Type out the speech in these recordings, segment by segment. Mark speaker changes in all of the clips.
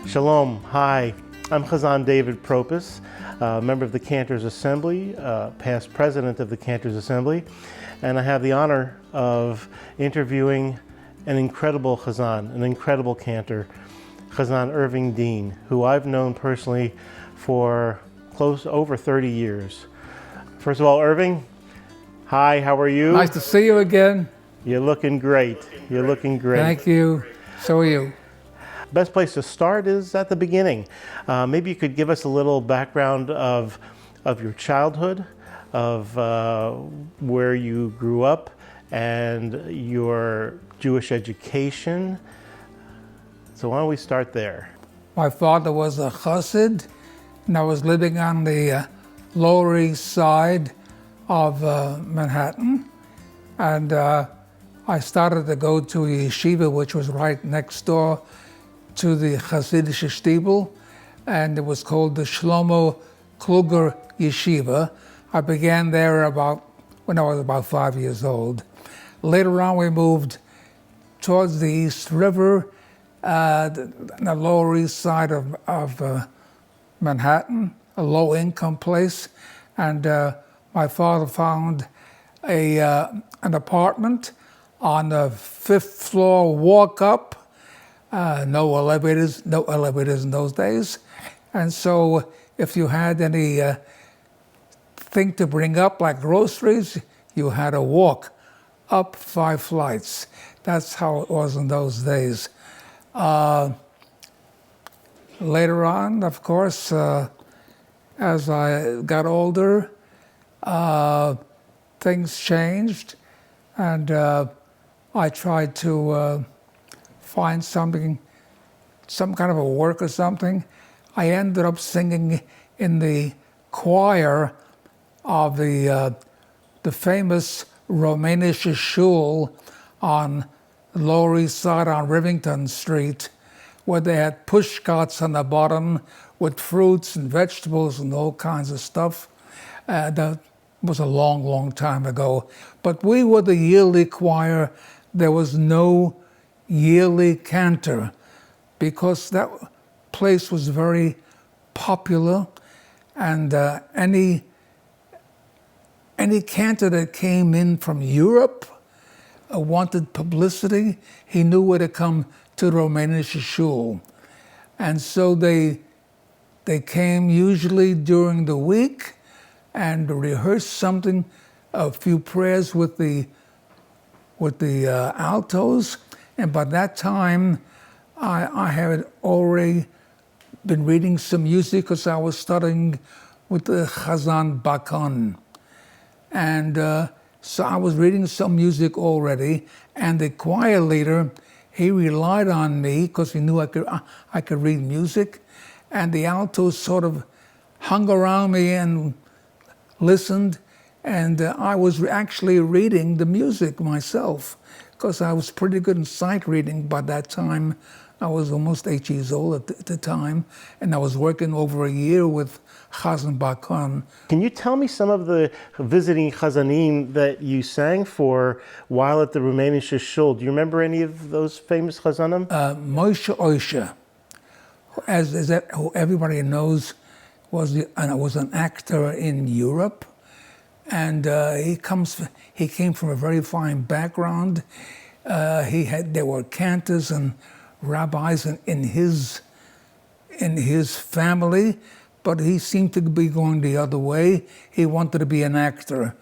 Speaker 1: Shalom, hi. I'm Chazan David Propus, member of the Cantor's Assembly, past president of the Cantor's Assembly, and I have the honor of interviewing an incredible Chazan, an incredible Cantor, Chazan Irving Dean, who I've known personally for close over 30 years. First of all, Irving, hi, how are you?
Speaker 2: Nice to see you again.
Speaker 1: You're looking great. You're looking great.
Speaker 2: Thank you. So are you.
Speaker 1: Best place to start is at the beginning. Maybe you could give us a little background of your childhood, of where you grew up, and your Jewish education. So why don't we start there?
Speaker 2: My father was a chassid, and I was living on the Lower East Side of Manhattan. And I started to go to a yeshiva, which was right next door to the Hasidic Stiebel, and it was called the Shlomo Kluger Yeshiva. I began there when I was about 5 years old. Later on, we moved towards the East River, the Lower East Side of Manhattan, a low-income place, and my father found an apartment on the 5th floor walk up. No elevators in those days. And so if you had any thing to bring up, like groceries, you had to walk up 5 flights. That's how it was in those days. Later on, of course, as I got older, things changed, and I tried to find some kind of a work or something. I ended up singing in the choir of the famous Romanian shul on the Lower East Side on Rivington Street, where they had push carts on the bottom with fruits and vegetables and all kinds of stuff. That was a long, long time ago. But we were the yearly choir. There was no yearly cantor, because that place was very popular, and any cantor that came in from Europe wanted publicity. He knew where to come to the Romanian shul, and so they came usually during the week and rehearsed something, a few prayers with the altos. And by that time, I had already been reading some music, because I was studying with the Chazan Bakon. And so I was reading some music already, and the choir leader, he relied on me because he knew I could read music. And the altos sort of hung around me and listened, and I was actually reading the music myself, because I was pretty good in sight reading by that time. I was almost 8 years old at the time, and I was working over a year with Chazan Bakon. Can
Speaker 1: you tell me some of the visiting Chazanim that you sang for while at the Romanian shul? Do you remember any of those famous Chazanim?
Speaker 2: Moshe Oisha, who everybody knows, was an actor in Europe. And he came from a very fine background. There were cantors and rabbis in his family, but he seemed to be going the other way. He wanted to be an actor.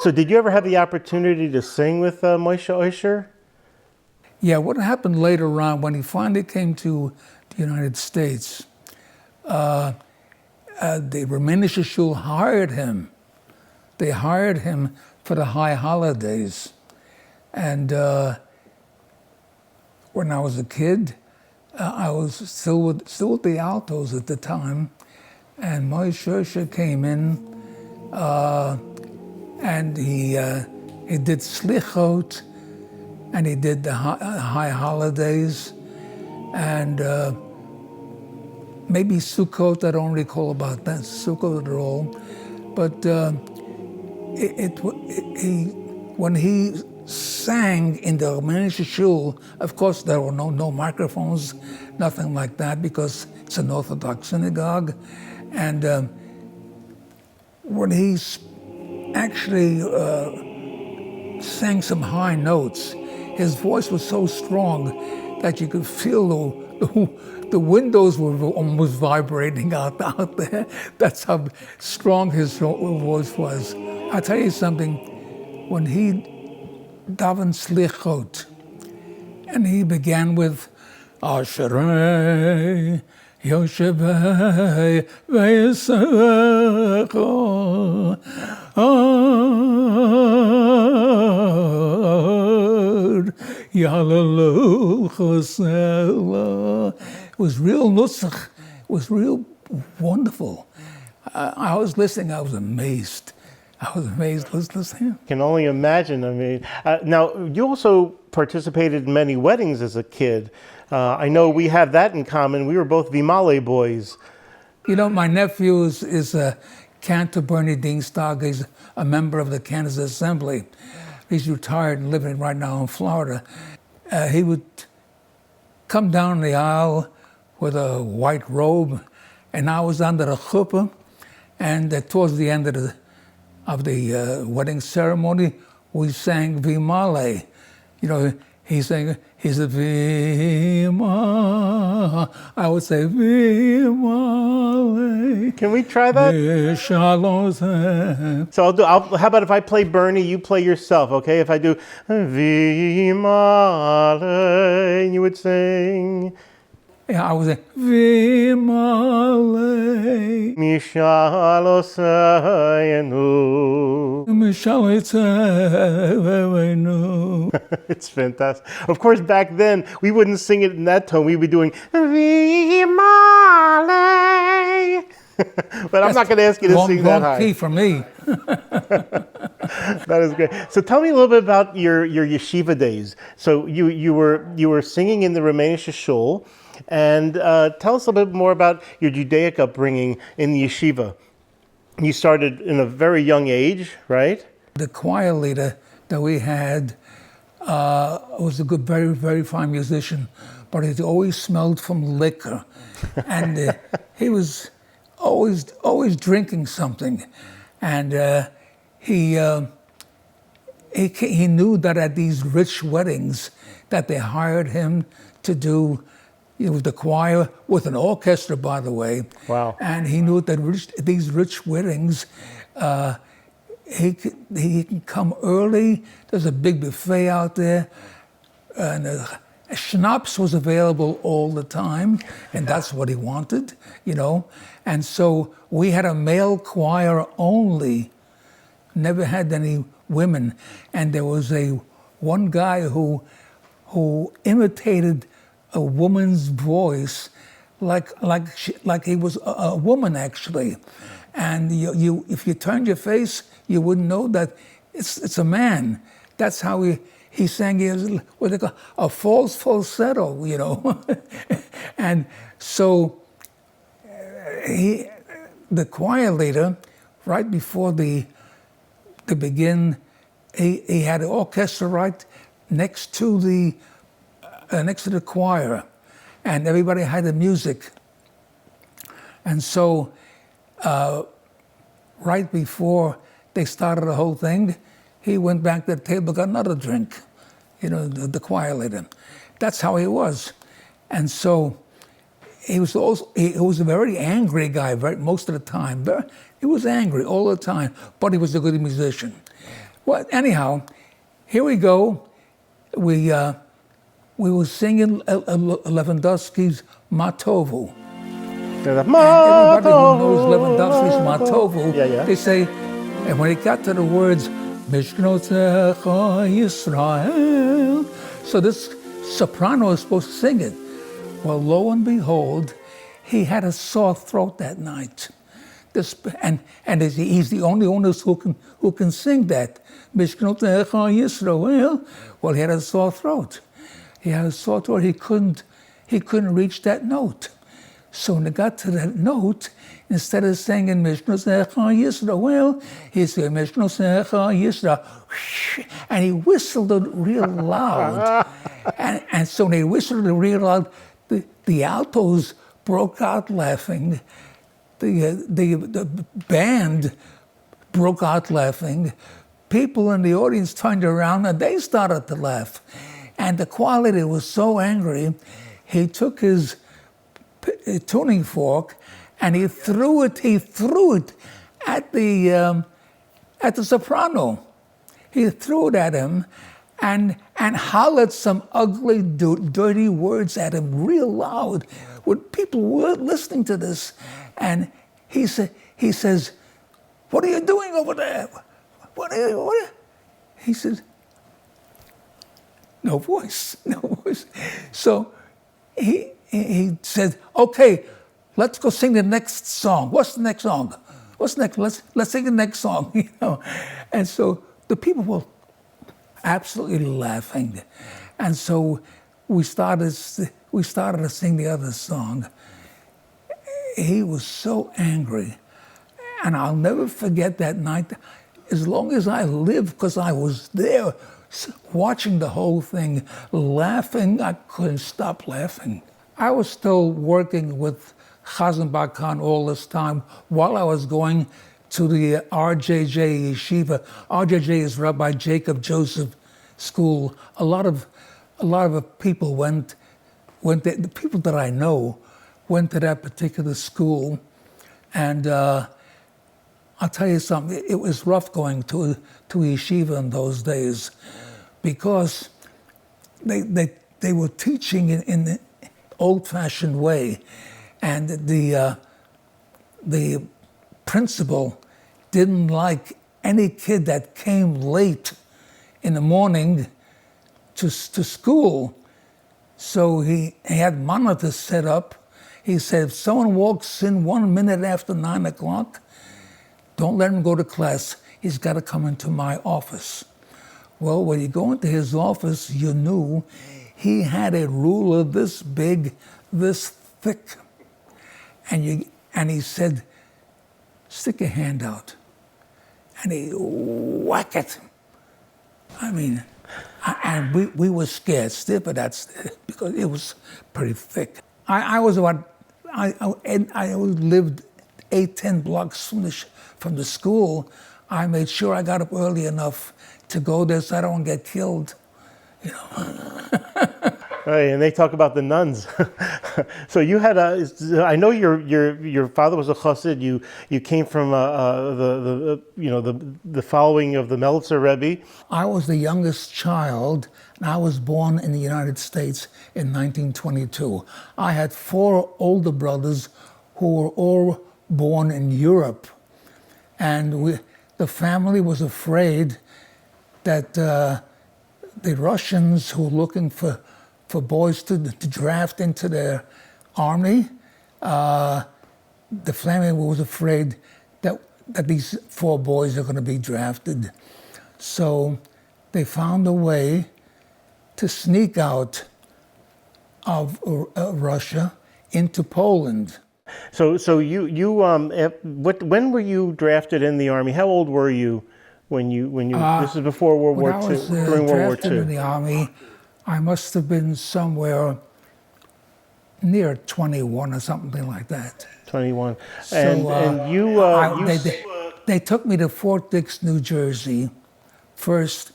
Speaker 1: So did you ever have the opportunity to sing with Moshe Oisher?
Speaker 2: Yeah, what happened later on, when he finally came to the United States, the Romanian shul hired him. They hired him for the high holidays. And when I was a kid, I was still with the altos at the time, and Moshe Oisha came in, and he did slichot, and he did the high holidays, and maybe Sukkot. I don't recall about that Sukkot at all, but when he sang in the Romanian shul. Of course, there were no microphones, nothing like that, because it's an Orthodox synagogue. And when he actually sang some high notes, his voice was so strong that you could feel the windows were almost vibrating out there. That's how strong his voice was. I'll tell you something, when he davened slichot, and he began with Asherei Yoshevei V'Yisarecho Ad Yalalu Chosela. It was real nusach. It was real wonderful. I was listening. I was amazed. Listening.
Speaker 1: Can only imagine. I mean, now you also participated in many weddings as a kid. I know we have that in common. We were both Vimale boys.
Speaker 2: You know, my nephew is Cantor Bernie Dienstag. He's a member of the Kansas Assembly. He's retired and living right now in Florida. He would come down the aisle with a white robe, and I was under a chuppah. And towards the end of the wedding ceremony, we sang Vimale. You know, he said Vima. I would say Vimale.
Speaker 1: Can we try that? So how about if I play Bernie, you play yourself, okay? If I do Vimale, you would sing.
Speaker 2: Yeah, I was saying Vimale.
Speaker 1: Mishalosayenu. It's fantastic. Of course, back then, we wouldn't sing it in that tone. We'd be doing Vimale. But I'm not going to ask you to sing that high.
Speaker 2: Wrong key for me.
Speaker 1: That is great. So tell me a little bit about your yeshiva days. So you were singing in the Romanian shul, and tell us a little bit more about your Judaic upbringing in the yeshiva. You started in a very young age, right?
Speaker 2: The choir leader that we had was a good, very, very fine musician, but he always smelled from liquor, and he was always drinking something, and he knew that at these rich weddings that they hired him to do, you know, the choir with an orchestra, by the way.
Speaker 1: Wow!
Speaker 2: And he knew that these rich weddings, he can come early. There's a big buffet out there, and schnapps was available all the time, and that's what he wanted, you know. And so we had a male choir only, never had any women. And there was one guy who imitated a woman's voice, like he was a woman actually. And you if you turned your face, you wouldn't know that it's a man. That's how he sang. He was what they call a false falsetto, you know. And so the choir leader, right before the begin, he had an orchestra right next to the choir, and everybody had the music. And so right before they started the whole thing, he went back to the table, got another drink, you know, the choir leader. That's how he was. And so he was a very angry guy most of the time. He was angry all the time, but he was a good musician. Well, anyhow, here we go. We were singing Lewandowski's Matovu. Everybody who knows Lewandowski's Matovu, they say, and when it got to the words, Mishknotecha Yisrael, so this soprano is supposed to sing it. Well, lo and behold, he had a sore throat that night. And he's the only one who can sing that. Mishknotecha Yisrael. Well, he had a sore throat. He had a sore throat. He couldn't reach that note. So when it got to that note, instead of singing Mishno Secha Yisra, well, he said Mishno Secha Yisra, and he whistled it real loud. and so when he whistled it real loud, the altos broke out laughing. The band broke out laughing. People in the audience turned around and they started to laugh. And the quality was so angry, he took his tuning fork and he threw it at the soprano. He threw it at him and hollered some ugly, dirty words at him real loud. When people were listening to this, and he says, "What are you doing over there? What are you?" He says, no voice. So he said, "Okay, let's go sing the next song. What's the next song? What's next? Let's sing the next song." And so the people were absolutely laughing, and so we started to sing the other song. He was so angry, and I'll never forget that night as long as I live, because I was there watching the whole thing, laughing. I couldn't stop laughing. I was still working with Chazan Bakan all this time while I was going to the RJJ Yeshiva. RJJ is Rabbi Jacob Joseph School. A lot of people went there. The people that I know went to that particular school, and I'll tell you something. It was rough going to yeshiva in those days, because they were teaching in the old-fashioned way, and the principal didn't like any kid that came late in the morning to school. So he had monitors set up. He said, if someone walks in 1 minute after 9 o'clock, don't let him go to class. He's got to come into my office. Well, when you go into his office, you knew he had a ruler this big, this thick. And he said, stick your hand out. And he whack it. I mean, and we were scared stiff, but that's because it was pretty thick. I lived 8-10 blocks from the school. I made sure I got up early enough to go there so I don't get killed,
Speaker 1: Right, and they talk about the nuns. So you had I know your father was a chassid. You came from the following of the Melitzer Rebbe.
Speaker 2: I was the youngest child, and I was born in the United States in 1922. I had 4 older brothers who were all born in Europe, and the family was afraid that the Russians who were looking for boys to draft into their army, the family was afraid that these 4 boys are going to be drafted. So they found a way to sneak out of Russia into Poland.
Speaker 1: So you when were you drafted in the army? How old were you when you this is before World War II, during World War II?
Speaker 2: When I was drafted in the army, I must have been somewhere near 21 or something like that.
Speaker 1: 21.
Speaker 2: So,
Speaker 1: and
Speaker 2: they took me to Fort Dix, New Jersey, first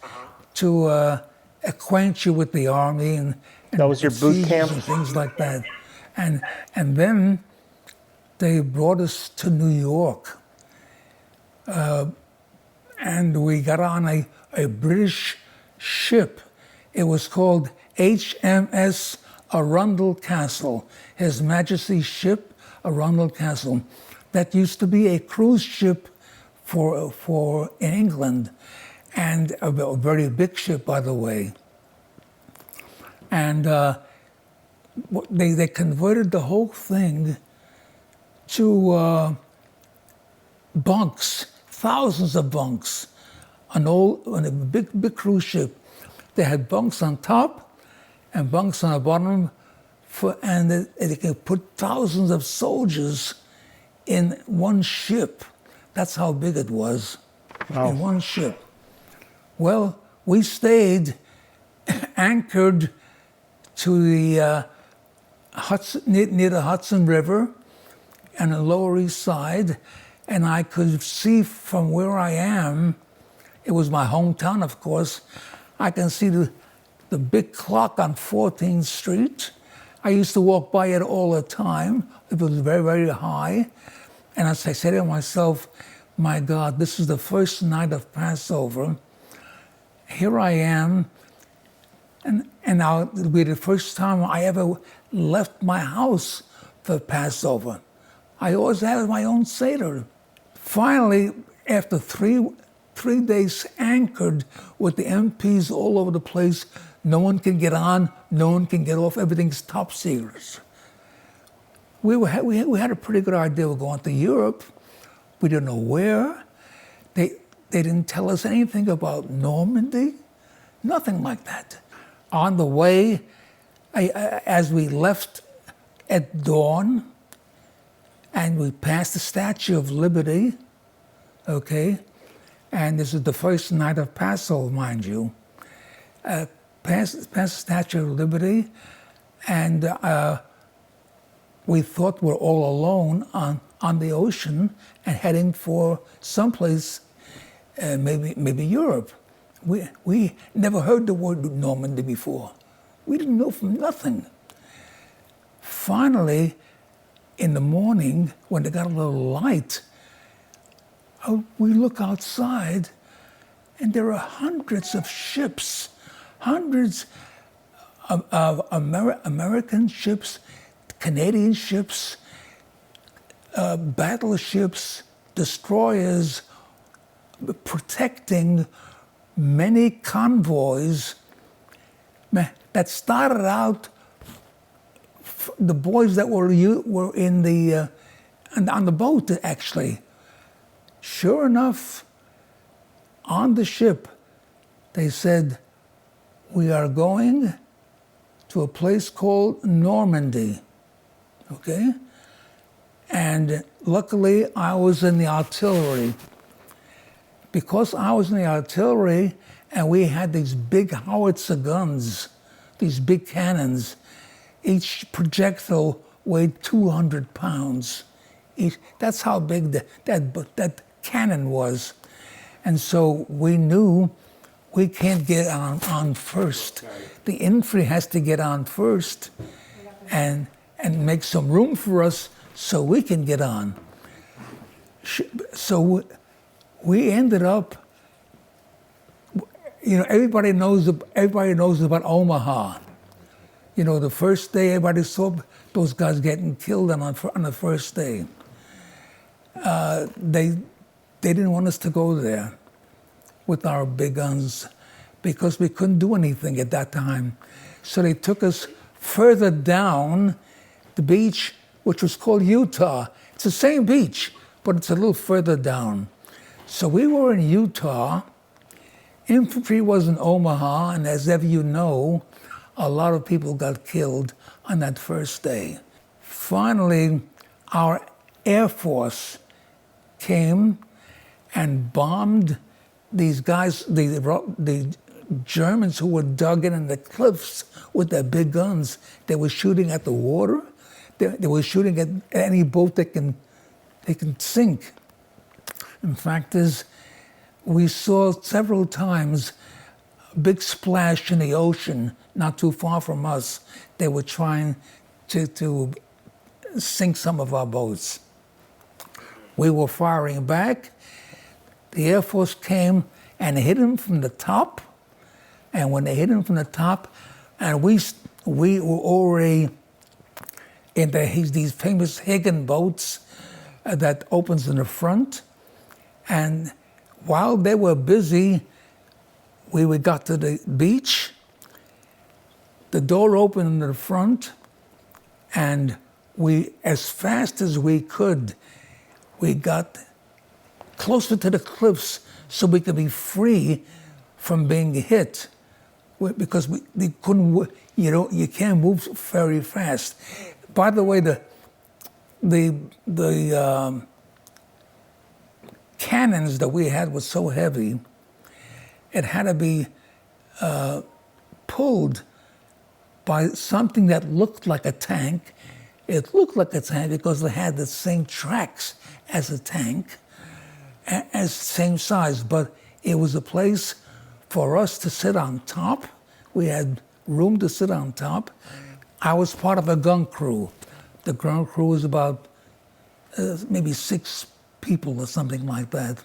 Speaker 2: to acquaint you with the army and
Speaker 1: that was your boot camp
Speaker 2: and things like that, and then they brought us to New York, and we got on a British ship. It was called HMS Arundel Castle, His Majesty's ship, Arundel Castle. That used to be a cruise ship for England, and a very big ship, by the way. And they converted the whole thing to bunks, thousands of bunks, on a big cruise ship. They had bunks on top and bunks on the bottom and they could put thousands of soldiers in one ship. That's how big it was, in one ship. Well, we stayed anchored to the near the Hudson River and the Lower East Side, and I could see from where I am, it was my hometown, of course, I can see the big clock on 14th Street. I used to walk by it all the time. It was very, very high. And as I said to myself, my God, this is the first night of Passover. Here I am, and now it'll be the first time I ever left my house for Passover. I always had my own Seder. Finally, after three days anchored with the MPs all over the place, no one can get on, no one can get off, everything's top secret. We had a pretty good idea of going to Europe. We didn't know where. They didn't tell us anything about Normandy, nothing like that. On the way, as we left at dawn, and we passed the Statue of Liberty, okay? And this is the first night of Passover, mind you. Past the Statue of Liberty, and we thought we're all alone on the ocean and heading for someplace, maybe Europe. We never heard the word Normandy before. We didn't know from nothing. Finally, in the morning, when they got a little light, we look outside, and there are hundreds of ships, hundreds of American ships, Canadian ships, battleships, destroyers, protecting many convoys that started out. The boys that were in the on the boat, actually. Sure enough, on the ship, they said, "We are going to a place called Normandy." Okay? And luckily, I was in the artillery. Because I was in the artillery, and we had these big howitzer guns, these big cannons. Each projectile weighed 200 pounds. That's how big that cannon was. And so we knew we can't get on first. The infantry has to get on first and make some room for us so we can get on. So we ended up, everybody knows about Omaha. The first day, everybody saw those guys getting killed on the first day. They didn't want us to go there with our big guns because we couldn't do anything at that time. So they took us further down the beach, which was called Utah. It's the same beach, but it's a little further down. So we were in Utah. Infantry was in Omaha, and as ever you know, a lot of people got killed on that first day. Finally, our Air Force came and bombed these guys, the Germans who were dug in the cliffs with their big guns. They were shooting at the water. They were shooting at any boat they can sink. In fact, we saw several times a big splash in the ocean not too far from us. They were trying to sink some of our boats. We were firing back. The Air Force came and hit them from the top. And when they hit them from the top, and we were already in these famous Higgin boats that opens in the front. And while they were busy, we got to the beach. The door opened in the front, and we, as fast as we could, we got closer to the cliffs so we could be free from being hit. because they couldn't, you can't move very fast. By the way, the cannons that we had was so heavy, it had to be pulled by something that looked like a tank. It looked like a tank because they had the same tracks as a tank, as same size, but it was a place for us to sit on top. We had room to sit on top. I was part of a gun crew. The gun crew was about maybe 6 people or something like that.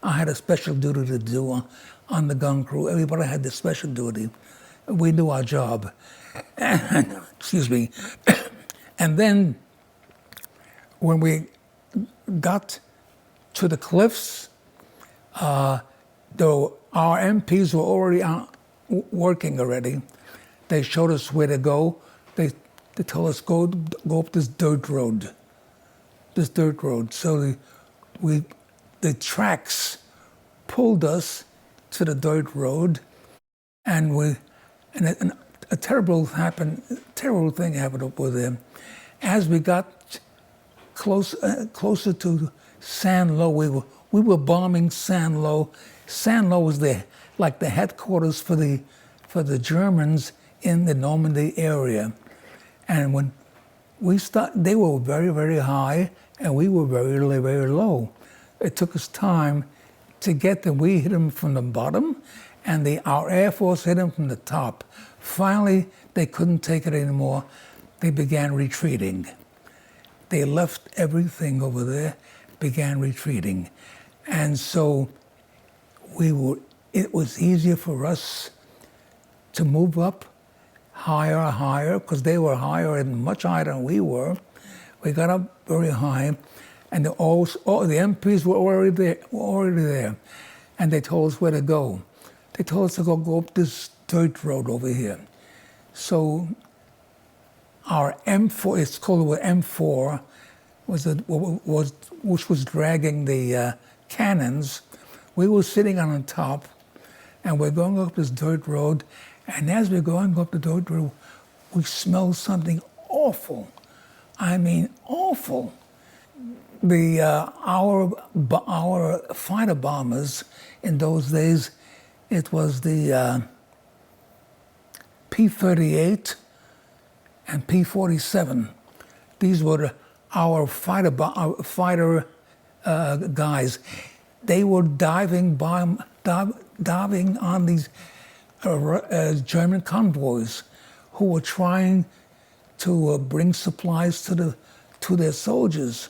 Speaker 2: I had a special duty to do on the gun crew. Everybody had the special duty. We knew our job. Excuse me. And then when we got to the cliffs, though our MPs were already working already, they showed us where to go. They told us go up this dirt road. So the tracks pulled us to the dirt road, and a terrible thing happened over there. As we got closer to Saint-Lô, we were bombing Saint-Lô. Saint-Lô was like the headquarters for the Germans in the Normandy area. And when they were very, very high, and we were very, very low. It took us time to get them. We hit them from the bottom, and our Air Force hit them from the top. Finally, they couldn't take it anymore. They began retreating. They left everything over there, began retreating. And so it was easier for us to move up higher, because they were higher and much higher than we were. We got up very high, and the MPs were already there, and they told us where to go. They told us to go up this dirt road over here. So our M4, it's called an M4, which was dragging the cannons. We were sitting on the top, and we're going up this dirt road. And as we're going up the dirt road, we smelled something awful. I mean, awful. Our fighter bombers in those days, it was the P-38 and P-47. These were our fighter guys. They were diving on these German convoys who were trying to bring supplies to their soldiers,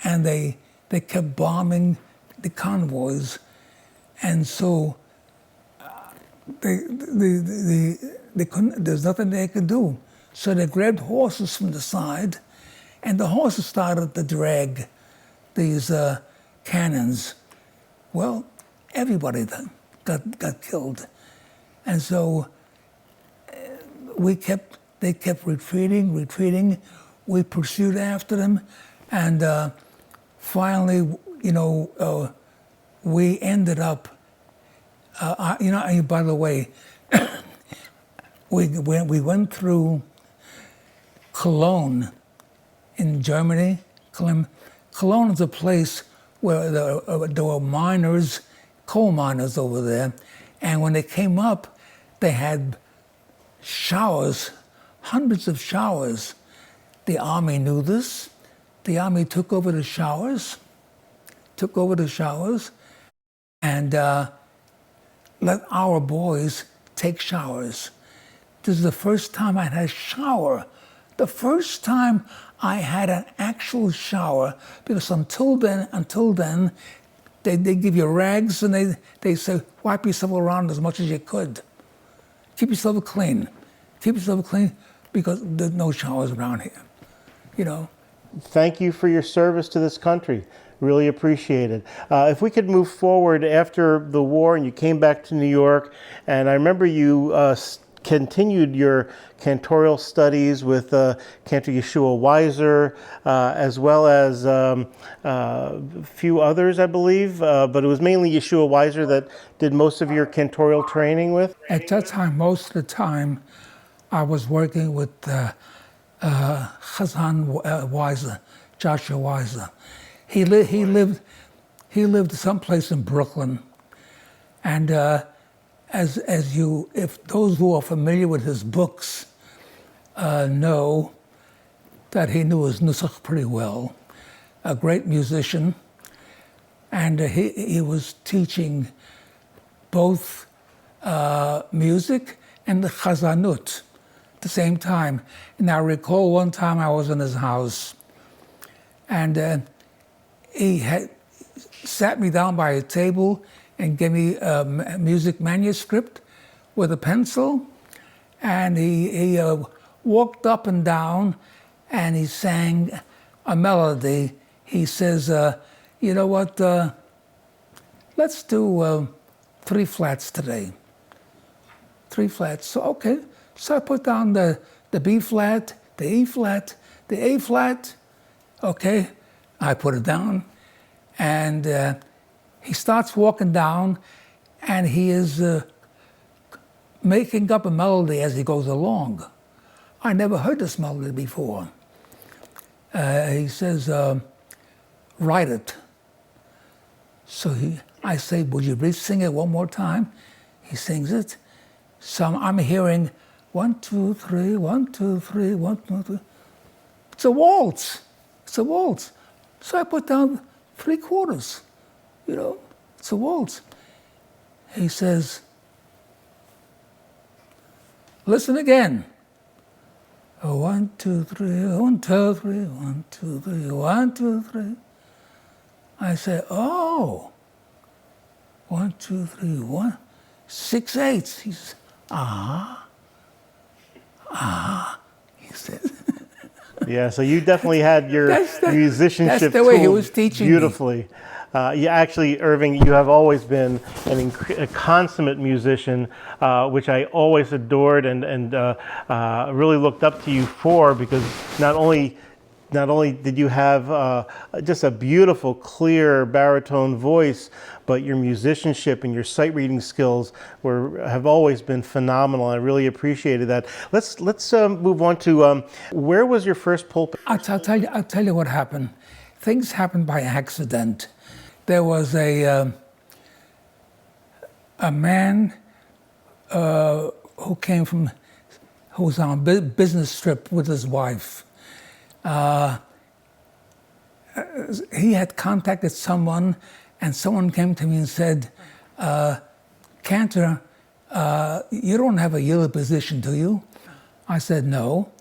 Speaker 2: and they kept bombing the convoys, and so they couldn't. There's nothing they could do. So they grabbed horses from the side, and the horses started to drag these cannons. Well, everybody then got killed. And so they kept retreating. We pursued after them, and finally, we ended up. By the way, we went through Cologne in Germany. Cologne is a place where there were miners, coal miners over there, and when they came up, they had showers, hundreds of showers. The army knew this. The army took over the showers, and let our boys take showers. This is the first time I had a shower. The first time I had an actual shower, because until then, they give you rags and they say, wipe yourself around as much as you could. Keep yourself clean, because there's no showers around here,
Speaker 1: Thank you for your service to this country. Really appreciate it. If we could move forward after the war and you came back to New York, and I remember you continued your cantorial studies with Cantor Yeshua Weiser, as well as a few others, I believe, but it was mainly Yeshua Weiser that did most of your cantorial training with?
Speaker 2: At that time, most of the time, I was working with Chazan Weiser, Joshua Weiser. He lived someplace in Brooklyn, and if those who are familiar with his books know that he knew his nusach pretty well. A great musician, and he was teaching both music and the chazanut at the same time. And I recall one time I was in his house, and he had sat me down by a table and gave me a music manuscript with a pencil, and he walked up and down and he sang a melody. He says, you know what, let's do 3 flats today. 3 flats. So, okay. So I put down the B flat, the E flat, the A flat. Okay. I put it down. And he starts walking down, and he is making up a melody as he goes along. I never heard this melody before. He says, write it. So I say, would you please sing it one more time? He sings it. So I'm hearing 1, 2, 3, 1, 2, 3, 1, 2, 3. It's a waltz. It's a waltz. So I put down 3/4. You know, it's a waltz. He says, listen again. 1, 2, 3, 1, 2, 3, 1, 2, 3, 1, 2, 3. I say, oh, 1, 2, 3, 1, 6, 8. He says, he says.
Speaker 1: Yeah, so you definitely had your musicianship
Speaker 2: that's the way he
Speaker 1: tool
Speaker 2: was teaching
Speaker 1: beautifully. Yeah, actually, Irving, you have always been a consummate musician, which I always adored and really looked up to you for, because not only did you have just a beautiful, clear baritone voice, but your musicianship and your sight reading skills have always been phenomenal. I really appreciated that. Let's move on to where was your first pulpit?
Speaker 2: I'll tell you what happened. Things happened by accident. There was a man who was on a business trip with his wife. He had contacted someone, and someone came to me and said, Cantor, you don't have a yearly position, do you? I said, no.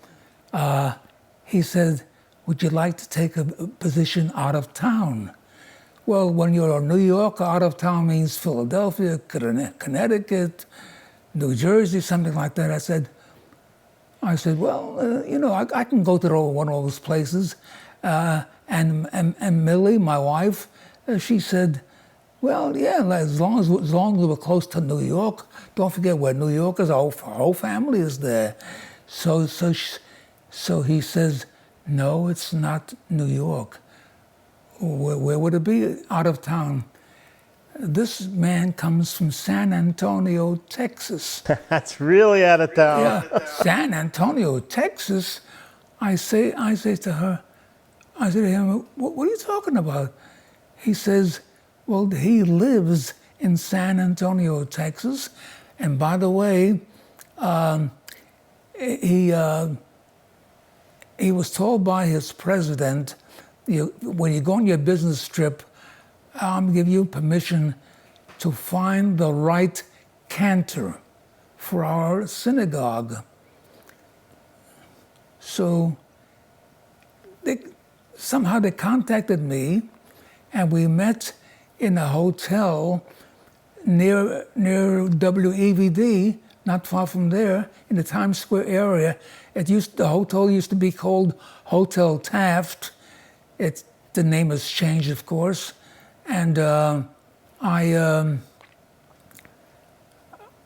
Speaker 2: He said, would you like to take a position out of town? Well, when you're in New York, out of town means Philadelphia, Connecticut, New Jersey, something like that. I said, well, you know, I can go to one of those places. And Millie, my wife, she said, well, yeah, as long as we're close to New York, don't forget where New York is. Our whole family is there. So he says, no, it's not New York. Where would it be? Out of town. This man comes from San Antonio, Texas.
Speaker 1: That's really out of town.
Speaker 2: Yeah, San Antonio, Texas. I say to her, I said to him, what are you talking about? He says, well, he lives in San Antonio, Texas. And by the way, he was told by his president, when you go on your business trip, I'm going to give you permission to find the right cantor for our synagogue. So somehow they contacted me, and we met in a hotel near WEVD, not far from there, in the Times Square area. The hotel used to be called Hotel Taft. The name has changed, of I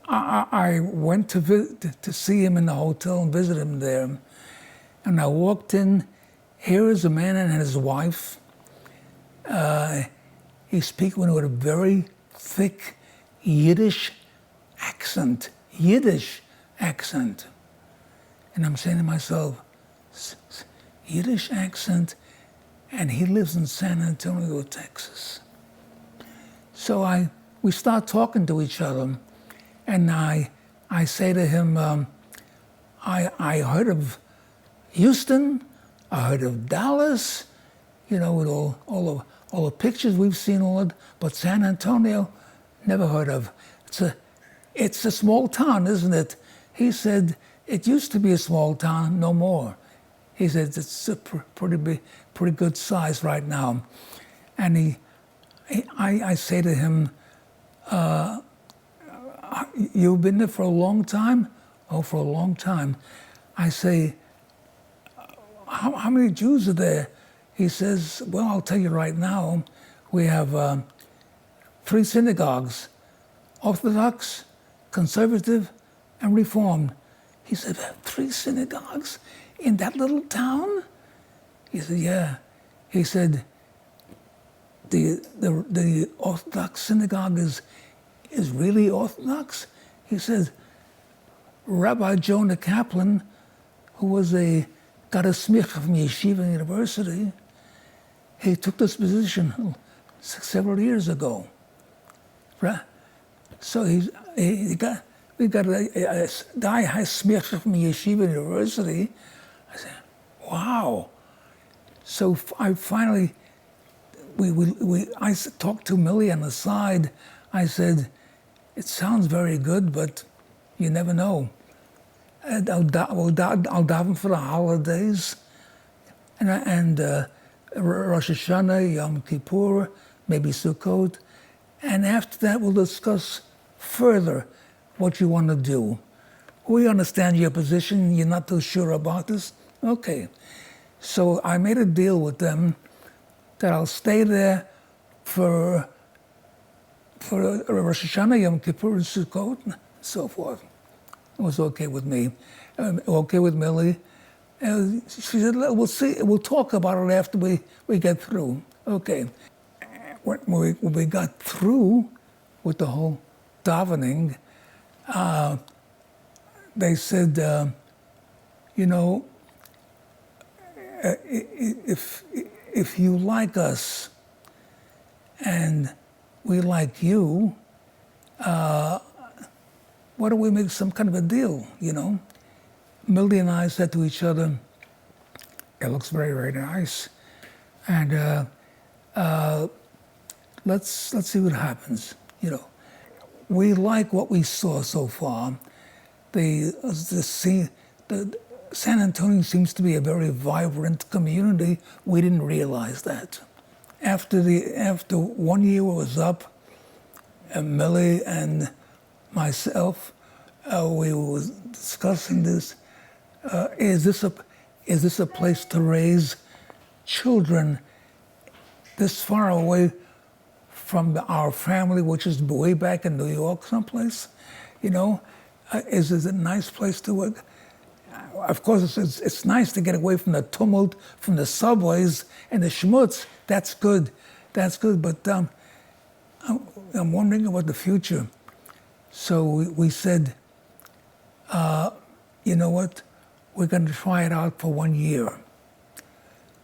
Speaker 2: I went to see him in the hotel and visit him there. And I walked in. Here is a man and his wife. He's speaking with a very thick Yiddish accent. Yiddish accent. And I'm saying to myself, Yiddish accent, and he lives in San Antonio, Texas. So we start talking to each other, and I say to him, I heard of Houston, I heard of Dallas, with all the pictures we've seen, but San Antonio, never heard of. It's a small town, isn't it? He said, it used to be a small town, no more. He said, it's a pretty good size right now. And I say to him, you've been there for a long time? Oh, for a long time. I say, how many Jews are there? He says, well, I'll tell you right now, we have 3 synagogues, Orthodox, Conservative, and Reformed. He said, 3 synagogues in that little town? He said, yeah. He said, the Orthodox synagogue is really Orthodox? He said, Rabbi Jonah Kaplan, who got a smicha from Yeshiva University, he took this position several years ago. So we got a guy has smicha from Yeshiva University. I said, wow. So I finally, I talked to Millie on the side. I said, it sounds very good, but you never know. And I'll daven for the holidays, and Rosh Hashanah, Yom Kippur, maybe Sukkot, and after that we'll discuss further what you want to do. We understand your position. You're not too sure about this. Okay. So I made a deal with them that I'll stay there for Rosh Hashanah, Yom Kippur, and Sukkot, and so forth. It was okay with me, okay with Millie. She said, we'll see, we'll talk about it after we get through. Okay. When we got through with the whole davening, they said, if you like us and we like you, why don't we make some kind of a deal, Millie and I said to each other, it looks very, very nice. And let's see what happens, We like what we saw so far. The San Antonio seems to be a very vibrant community. We didn't realize that. After 1 year was up, Millie and myself, we were discussing this. Is this a place to raise children this far away from our family, which is way back in New York someplace? Is it a nice place to work? Of course, it's nice to get away from the tumult, from the subways and the schmutz. That's good. But I'm wondering about the future. So we said, you know what? We're going to try it out for 1 year.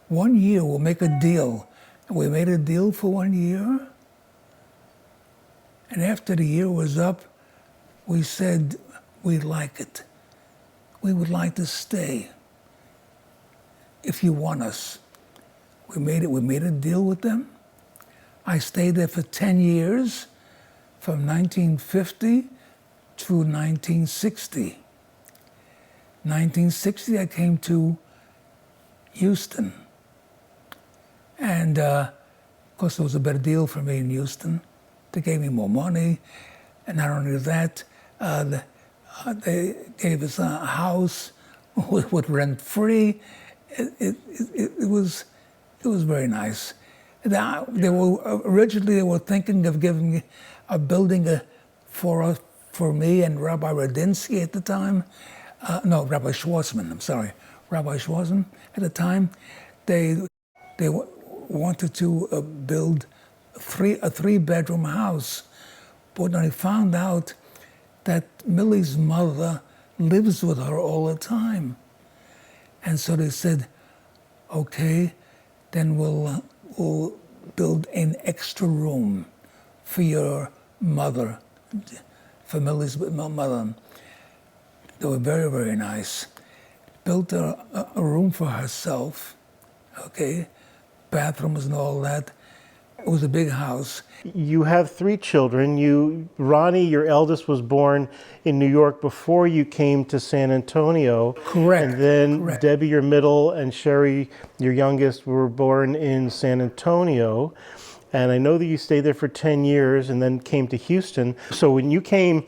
Speaker 2: 1 year, we'll make a deal. And we made a deal for 1 year. And after the year was up, we said we like it. We would like to stay if you want us. We made a deal with them. I stayed there for 10 years, from 1950 to 1960. 1960, I came to Houston. And of course, it was a better deal for me in Houston. They gave me more money. And not only that, they gave us a house with rent free. It was very nice. Originally they were thinking of giving me a building for for me and Rabbi Radinsky at the time. No, Rabbi Schwartzman, I'm sorry. Rabbi Schwartzman at the time. They wanted to build a three-bedroom house. But I found out that Millie's mother lives with her all the time. And so they said, okay, then we'll build an extra room for your mother, for Millie's mother. They were very, very nice. Built a room for herself, okay, bathrooms and all that. It was a big house.
Speaker 1: You have 3 children. Ronnie, your eldest, was born in New York before you came to San Antonio.
Speaker 2: Correct.
Speaker 1: And then
Speaker 2: correct.
Speaker 1: Debbie, your middle, and Sherry, your youngest, were born in San Antonio. And I know that you stayed there for 10 years and then came to Houston. So when you came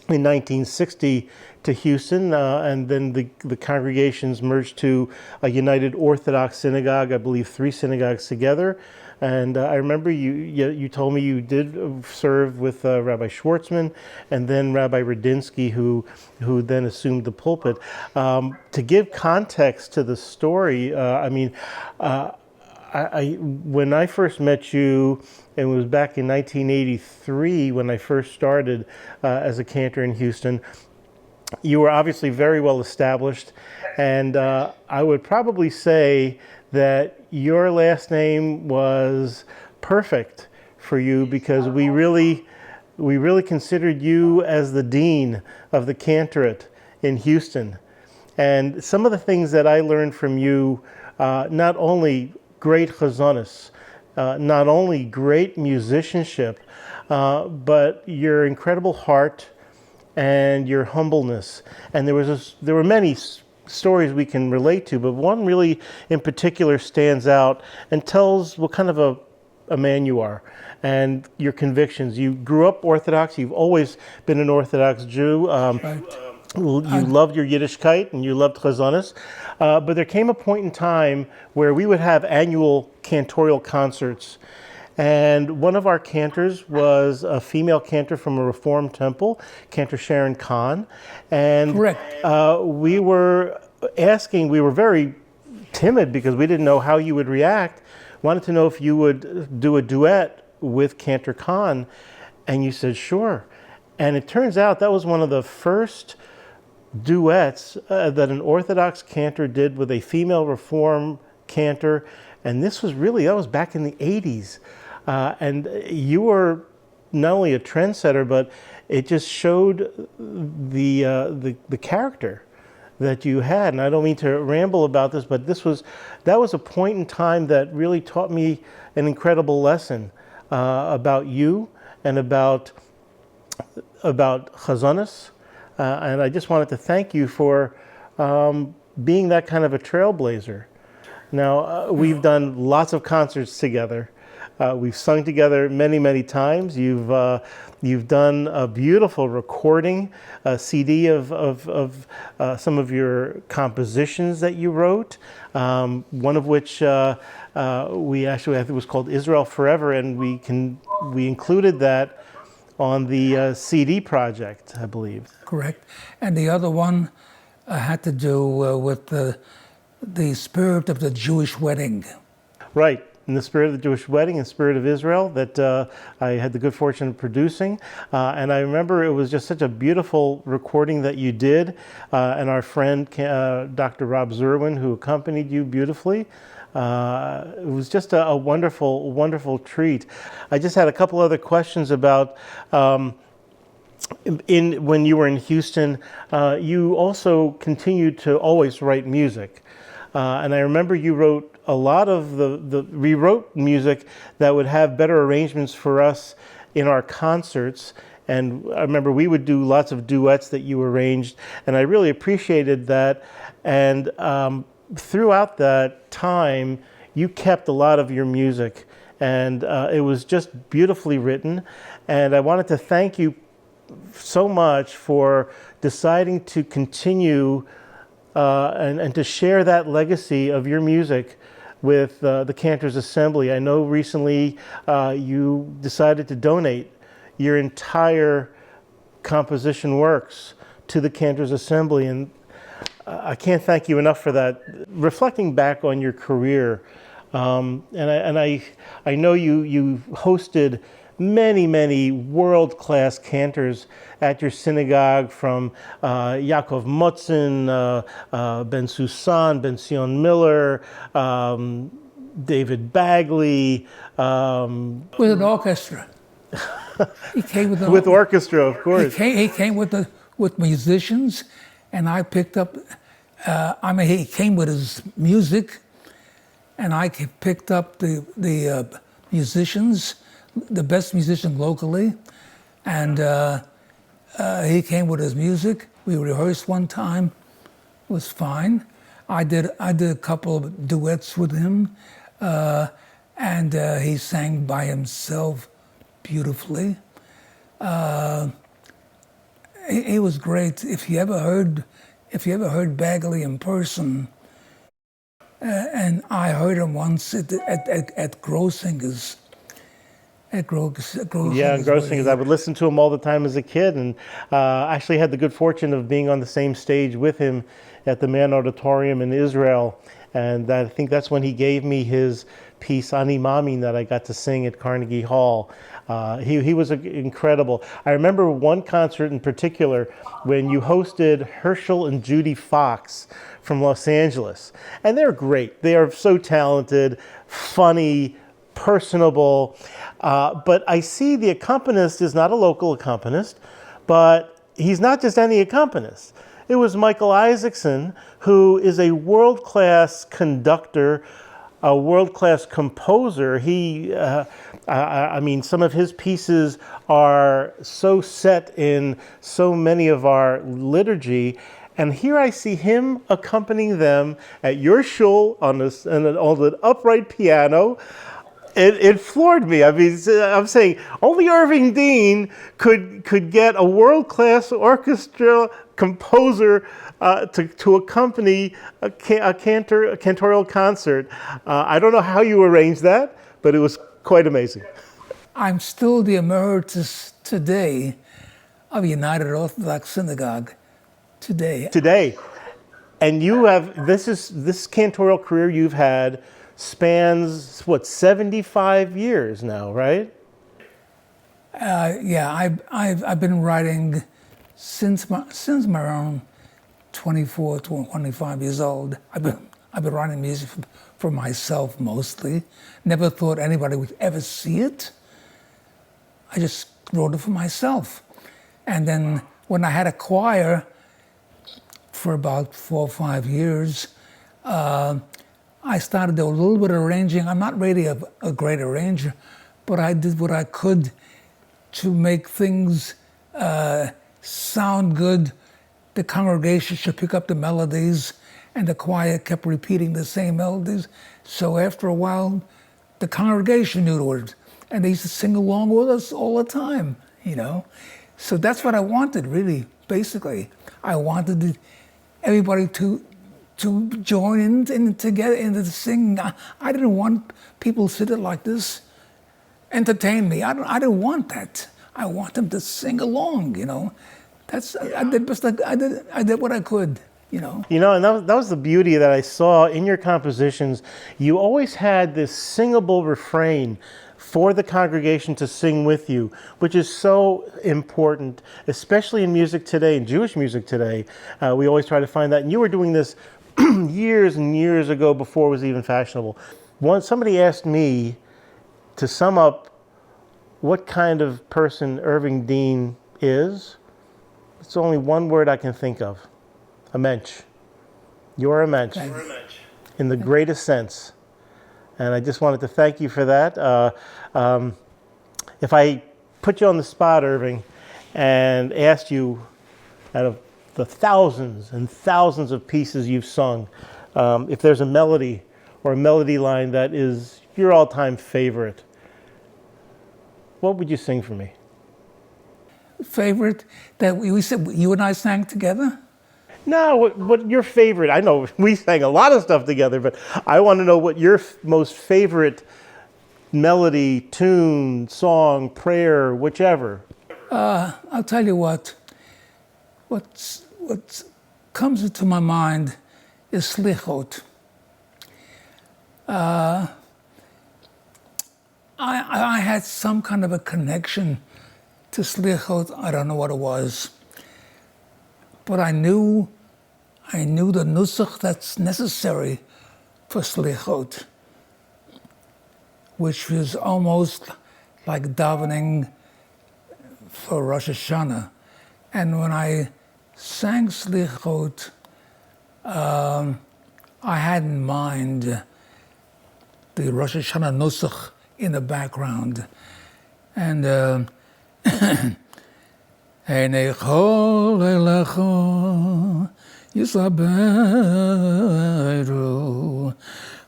Speaker 1: in 1960 to Houston, and then the congregations merged to a United Orthodox Synagogue, I believe 3 synagogues together. And I remember you told me you did serve with Rabbi Schwartzman and then Rabbi Radinsky, who then assumed the pulpit. To give context to the story, when I first met you, it was back in 1983 when I first started as a cantor in Houston. You were obviously very well established, and I would probably say that your last name was perfect for you because we really considered you as the dean of the cantorate in Houston. And some of the things that I learned from you, not only great chazonis, not only great musicianship, but your incredible heart and your humbleness. And there were many stories we can relate to, but one really in particular stands out and tells what kind of a man you are and your convictions. You grew up Orthodox. You've always been an Orthodox Jew.
Speaker 2: Right.
Speaker 1: You loved your Yiddishkeit and you loved chazonis. But there came a point in time where we would have annual cantorial concerts. And one of our cantors was a female cantor from a Reformed temple, Cantor Sharon Kahn. And
Speaker 2: Correct.
Speaker 1: we were very timid because we didn't know how you would react. Wanted to know if you would do a duet with Cantor Kahn. And you said, sure. And it turns out that was one of the first duets that an Orthodox cantor did with a female Reform cantor. And that was back in the 80s. And you were not only a trendsetter, but it just showed the character that you had. And I don't mean to ramble about this, but that was a point in time that really taught me an incredible lesson about you and about chazonis. And I just wanted to thank you for being that kind of a trailblazer. Now, we've done lots of concerts together. We've sung together many, many times. You've done a beautiful recording, a CD of some of your compositions that you wrote. One of which I think was called Israel Forever, and we included that on the CD project, I believe.
Speaker 2: Correct. And the other one had to do with the spirit of the Jewish wedding.
Speaker 1: Right. In the spirit of the Jewish wedding and spirit of Israel that I had the good fortune of producing. And I remember it was just such a beautiful recording that you did. And our friend, Dr. Rob Zerwin, who accompanied you beautifully. It was just a wonderful, wonderful treat. I just had a couple other questions about when you were in Houston, you also continued to always write music. And I remember you wrote a lot of rewrote music that would have better arrangements for us in our concerts. And I remember we would do lots of duets that you arranged, and I really appreciated that. And throughout that time, you kept a lot of your music, and it was just beautifully written. And I wanted to thank you so much for deciding to continue and to share that legacy of your music with the Cantor's Assembly. I know recently you decided to donate your entire composition works to the Cantor's Assembly, and I can't thank you enough for that. Reflecting back on your career, and I know you hosted many world-class cantors at your synagogue, from Yaakov Motzin, Ben Susan, Ben Sion Miller, David Bagley.
Speaker 2: With an orchestra. He came with
Speaker 1: With orchestra, of course.
Speaker 2: He came with musicians, and I picked up. He came with his music, and I picked up the musicians, the best musician locally, and he came with his music. We rehearsed one time. It was fine. I did a couple of duets with him, and he sang by himself beautifully. He was great. If you ever heard Bagley in person, and I heard him once at Grossinger's. At Grossinger's.
Speaker 1: Yeah, and Grossinger's. I would listen to him all the time as a kid, and actually had the good fortune of being on the same stage with him at the Mann Auditorium in Israel. And I think that's when he gave me his piece Ani Mamin that I got to sing at Carnegie Hall. He was incredible. I remember one concert in particular when you hosted Herschel and Judy Fox from Los Angeles. And they're great. They are so talented, funny, personable. But I see the accompanist is not a local accompanist, but he's not just any accompanist. It was Michael Isaacson, who is a world-class conductor, a world-class composer. I mean, some of his pieces are so set in so many of our liturgy, and here I see him accompanying them at your shul on an upright piano. It floored me. I mean, I'm saying only Irving Dean could get a world-class orchestra composer to accompany a cantorial concert. I don't know how you arranged that, but it was quite amazing.
Speaker 2: I'm still the emeritus today of United Orthodox Synagogue. Today. And you have, this cantorial career you've had spans, 75 years now, right? Yeah, I've been writing since my around 24 to 25 years old. I've been writing music for myself mostly. Never thought anybody would ever see it. I just wrote it for myself. And then when I had a choir for about 4 or 5 years, I started to do a little bit of arranging. I'm not really a great arranger, but I did what I could to make things sound good. The congregation should pick up the melodies, and the choir kept repeating the same melodies. So after a while, the congregation knew the words, and they used to sing along with us all the time, you know. So that's what I wanted, really, basically. I wanted everybody to join in together and to sing. I didn't want people sitting like this, entertain me. I didn't want that. I want them to sing along, you know. I did what I could, you know. You know,
Speaker 1: and that was the beauty that I saw in your compositions. You always had this singable refrain for the congregation to sing with you, which is so important, especially in music today, in Jewish music today. We always try to find that. And you were doing this years and years ago before it was even fashionable. Once somebody asked me to sum up what kind of person Irving Dean is, it's only one word I can think of: a mensch. You're a mensch, in the greatest sense. And I just wanted to thank you for that. If I put you on the spot, Irving, and asked you, out of the thousands and thousands of pieces you've sung, if there's a melody or a melody line that is your all-time favorite, what would you sing for me?
Speaker 2: Favorite that we said you and I sang together?
Speaker 1: No, what your favorite? I know we sang a lot of stuff together, but I want to know what your most favorite melody, tune, song, prayer, whichever.
Speaker 2: I'll tell you what. what comes into my mind is slichot. I had some kind of a connection to slichot. I don't know what it was, but I knew the nusach that's necessary for slichot, which was almost like davening for Rosh Hashanah. And when I sang slichot, I had in mind the Rosh Hashanah nusach in the background. And Einei chol elecha yisaberu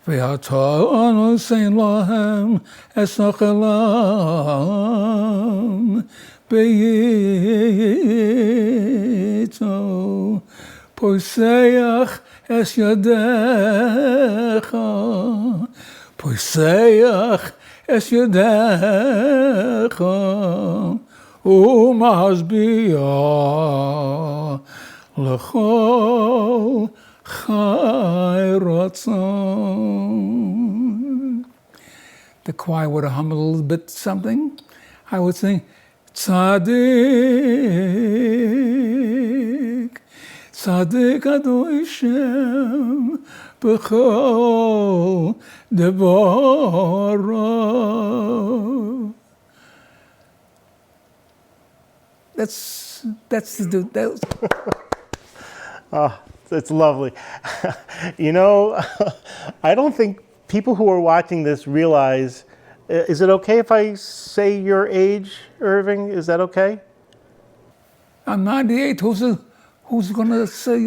Speaker 2: v'hatonu sein lahem esachelam beyito poseach es yadecha poseach es yadecha u'mahasbiyah l'chol chai ratzon. The choir would hum a little bit something. I would sing, Tzadik, Tzadik Adonai Shem, b'chol devarav. That's that.
Speaker 1: Oh, it's lovely. You know, I don't think people who are watching this realize, is it okay if I say your age, Irving? Is that okay?
Speaker 2: I'm 98. Who's going to say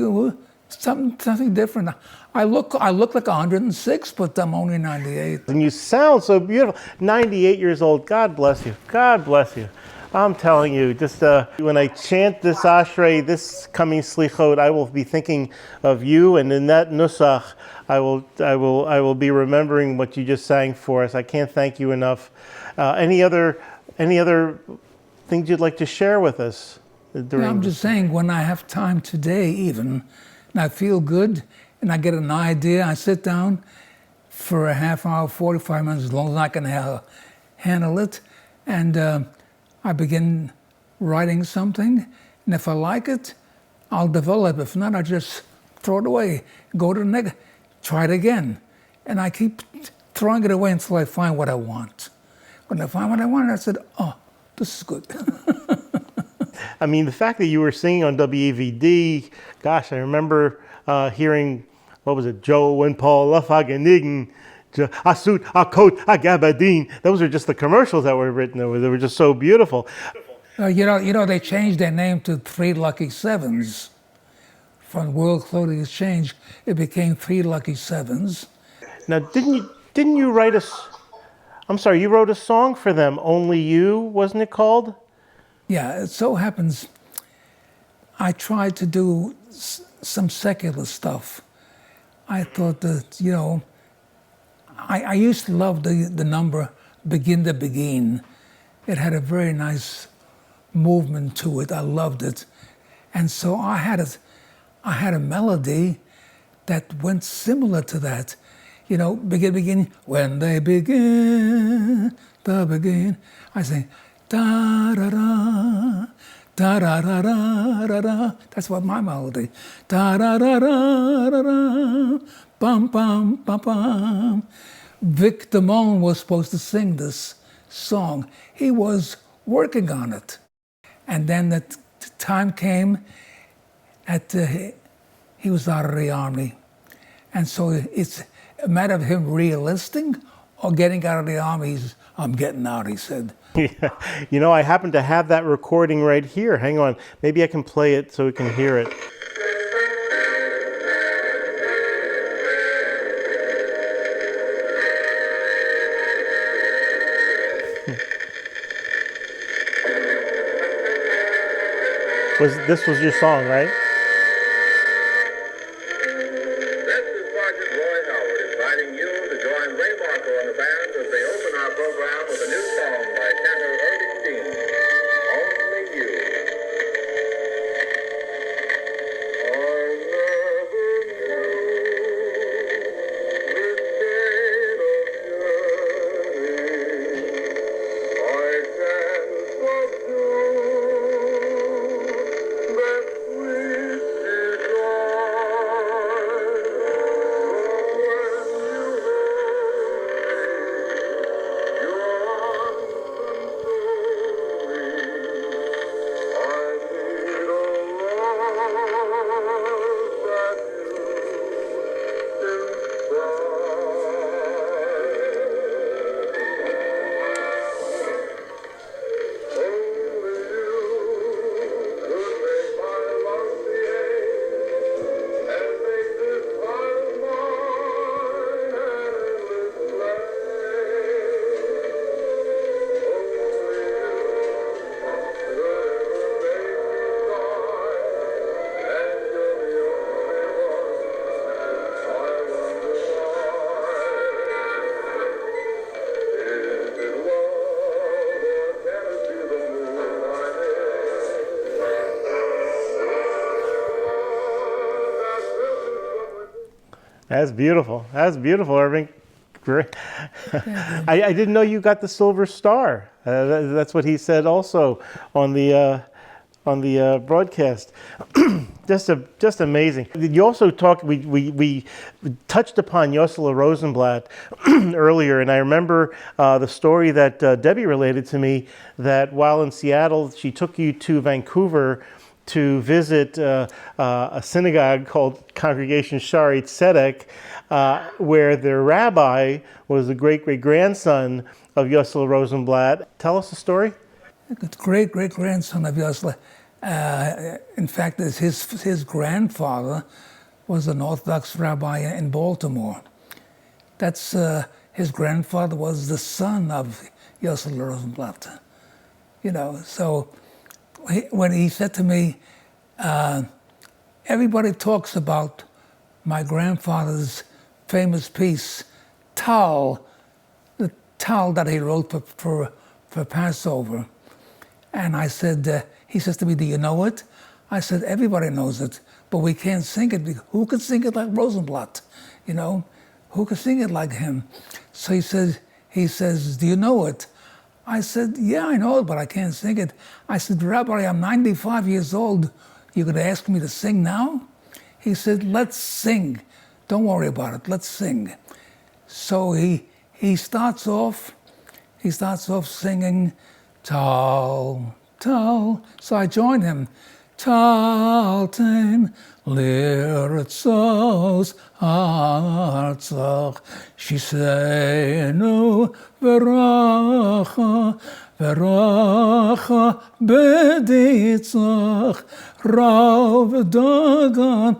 Speaker 2: something different? I look like 106, but I'm only 98.
Speaker 1: And you sound so beautiful. 98 years old. God bless you. God bless you. I'm telling you, just when I chant this ashrei, this coming slichot, I will be thinking of you, and in that nusach, I will be remembering what you just sang for us. I can't thank you enough. Any other things you'd like to share with us?
Speaker 2: I'm just saying, when I have time today, even, and I feel good, and I get an idea, I sit down for a half hour, 45 minutes, as long as I can handle it, and I begin writing something, and if I like it, I'll develop. If not, I just throw it away, go to the next, try it again. And I keep throwing it away until I find what I want. When I find what I want, I said, oh, this is good.
Speaker 1: I mean, the fact that you were singing on WAVD, gosh, I remember hearing, what was it, Joe and Paul Lafaganigen, Asut, Akot, Agabadin. Those are just the commercials that were written. They were just so beautiful.
Speaker 2: You know, they changed their name to Three Lucky Sevens. From World Clothing Exchange, it became Three Lucky Sevens.
Speaker 1: Now, didn't you write I'm sorry, you wrote a song for them, Only You, wasn't it called?
Speaker 2: Yeah, it so happens I tried to do some secular stuff. I thought that, you know, I used to love the number Begin to Begin. It had a very nice movement to it. I loved it. And so I had a melody that went similar to that. You know, begin, when they begin, the begin. I sing, da-da-da, da-da-da-da-da-da. That's what my melody. Da-da-da-da-da-da, bum, bum, bum, bum. Vic Damone was supposed to sing this song. He was working on it. And then the time came he was out of the army. And so it's a matter of him re-enlisting or getting out of the army. I'm getting out, he said.
Speaker 1: Yeah. You know, I happen to have that recording right here. Hang on. Maybe I can play it so we can hear it. This was your song, right?
Speaker 3: This is Sergeant Roy Howard inviting you to join Ray Marco and the band as they open our program with a new song by Cantor, Irving, Only You.
Speaker 1: That's beautiful. That's beautiful, Irving. Great. I didn't know you got the Silver Star. That's what he said also on the broadcast. just amazing. You also talked. We touched upon Ursula Rosenblatt earlier, and I remember the story that Debbie related to me, that while in Seattle, she took you to Vancouver to visit a synagogue called Congregation Shaarei Tzedek, where their rabbi was the great-great-grandson of Ursula Rosenblatt. Tell us the story.
Speaker 2: The great-great-grandson of Ursula. In fact, his grandfather was an Orthodox rabbi in Baltimore. That's his grandfather was the son of Ursula Rosenblatt. So when he said to me, everybody talks about my grandfather's famous piece, Tal, the Tal that he wrote for Passover. And I said, he says to me, do you know it? I said, everybody knows it, but we can't sing it. Who could sing it like Rosenblatt? Who could sing it like him? So he says, do you know it? I said, yeah, I know it, but I can't sing it. I said, Rabbi, I'm 95 years old. You could ask me to sing now? He said, let's sing. Don't worry about it. Let's sing. So he starts off singing, Tal, Tal. So I joined him. Tal, Ten, Liritzos, Artzach, Shisenu, Veracha, Veracha, Beditzach, Rav Dagan,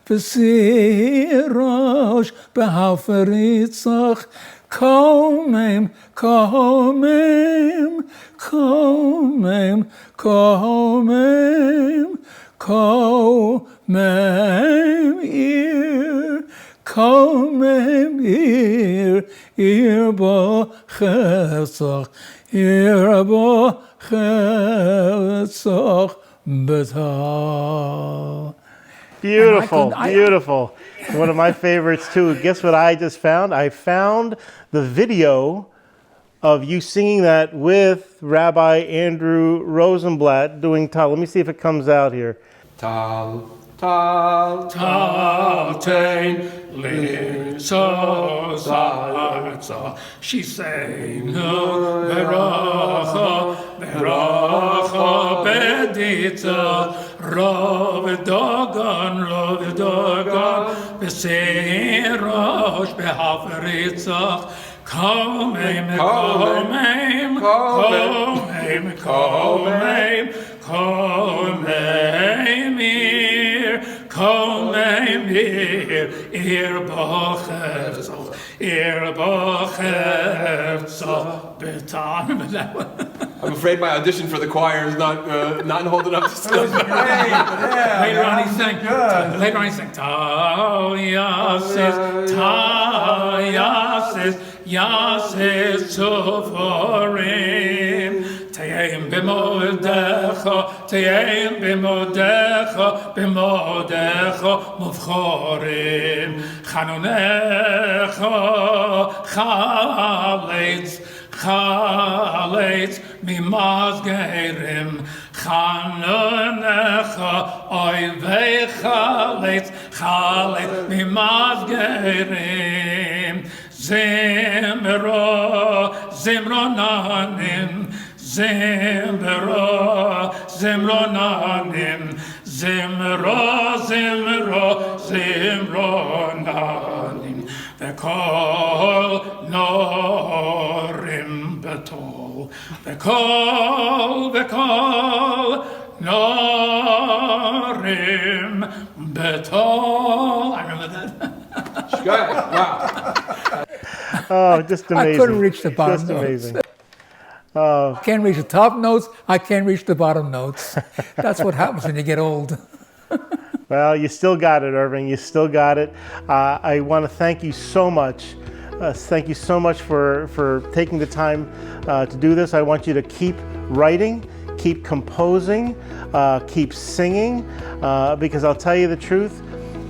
Speaker 2: V'sirosh, Behaferitzach, Komem, Komem, Komem, Komem, Komem, Komem, Bo Chetzach, Bo Chetzach, B'tah.
Speaker 1: Beautiful, beautiful. One of my favorites too. Guess what I just found? I found the video of you singing that with Rabbi Andrew Rosenblatt doing Tal. Let me see if it comes out here.
Speaker 4: Tal, Tal, Tal, Tein, Litzos, Arza, Shisenu, Veracha, Veracha, Beditza, Rav Dagan, B'sirosh, Behaferitzach, Komem, Komem, Komem, Komem, Komem, Komem, Bochetzach, B'tah.
Speaker 5: I'm afraid my audition for the choir is not holding up to standard.
Speaker 2: Later on he sang, Tal Yasis, Yasis Soforim, Tayim b'modecha, muvchorim, Chanunecha, Chalitz, mimazgerim, Chanunecha, oivei Chalitz, mimazgerim, Zimronanim, V'kol norim betol, V'kol norim betol. I remember that.
Speaker 5: Wow.
Speaker 1: Oh, just amazing.
Speaker 2: I couldn't reach the bottom
Speaker 1: just
Speaker 2: notes.
Speaker 1: Amazing.
Speaker 2: I can't reach the top notes. I can't reach the bottom notes. That's what happens when you get old.
Speaker 1: Well, you still got it, Irving. You still got it. I want to thank you so much. Thank you so much for taking the time to do this. I want you to keep writing, keep composing, keep singing, because I'll tell you the truth,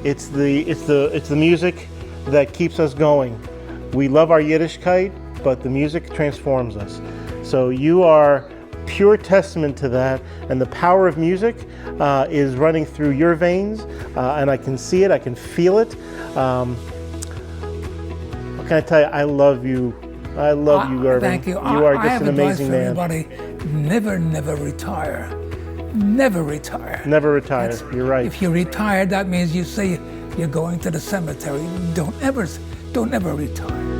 Speaker 1: It's the music that keeps us going. We love our Yiddishkeit, but the music transforms us. So you are pure testament to that, and the power of music is running through your veins, and I can see it, I can feel it. What can I tell you? I love you. I love you, Irving.
Speaker 2: Thank you.
Speaker 1: You are
Speaker 2: I
Speaker 1: just
Speaker 2: have
Speaker 1: an amazing
Speaker 2: advice
Speaker 1: man.
Speaker 2: for everybody. Never retire. Never retire.
Speaker 1: Never retire. You're right.
Speaker 2: If you retire, that means you say you're going to the cemetery. Don't ever retire.